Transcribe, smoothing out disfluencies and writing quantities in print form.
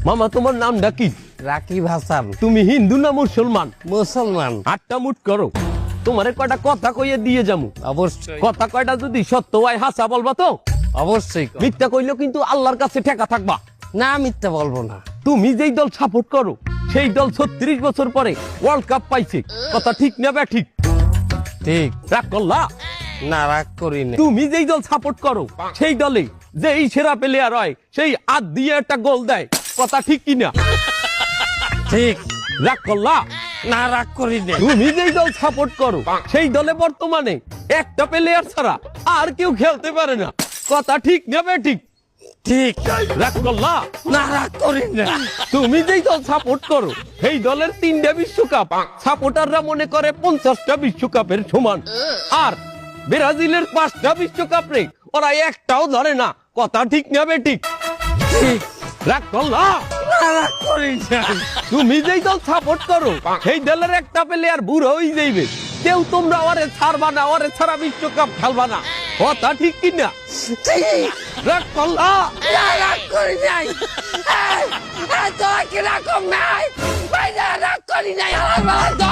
মামা তোমার নামটা কি? রাকিব হাসান। তুমি হিন্দু না মুসলমান? মুসলমান। আটটা মুট করো, তোমারে কয়টা কথা কইয়ে দিয়ে যামু। অবশ্যই কথা কয়টা যদি সত্য হয় হাসা বলবা তো? অবশ্যই কর। মিথ্যা কইলেও কিন্তু আল্লাহর কাছে ঠেকা থাকবা। না মিথ্যা বলবো না। তুমি যেই দল সাপোর্ট করো সেই দল 36 বছর পরে ওয়ার্ল্ড কাপ পাইছে, কথা ঠিক না বে ঠিক? ঠিক। রাগ করলা? না রাগ করি না। তুমি যেই দল সাপোর্ট করো সেই দলে যে এই সেরা প্লেয়ার হয় সেই হাত দিয়ে একটা গোল দেয়, কথা ঠিক কিনা? ঠিক। রাগ করলা? না রাগ করি না। তুমি যেই দল সাপোর্ট করো সেই দলে বর্তমানে একটা প্লেয়ার ছাড়া আর কেউ খেলতে পারে না, কথা ঠিক না বে ঠিক? ঠিক। রাগ করলা? না রাগ করি না। তুমি যেই দল সাপোর্ট করো সেই দলের 3টা বিশ্বকাপ সাপোর্টাররা মনে করে 50টা বিশ্বকাপের সমান, আর ব্রাজিলের 5টা বিশ্বকাপ রে ওরা একটাও ধরে না, কথা ঠিক না বে ঠিক? ঠিক। রাগ করলা? না রাগ করি না। তুমি যেই দল সাপোর্ট করো সেই দলের একটা প্লেয়ার বুড়ো হয়ে যাইবে, কেউ তোমরা ওরে ছাড়বা না, ওরে ছাড়া বিশ্বকাপ খেলবা না, কথা ঠিক কিনা? ঠিক। রাগ করলা? না রাগ করি নাই। তোরা কি রকম নাই? ভাই না রাগ করি নাই। আমার বাবা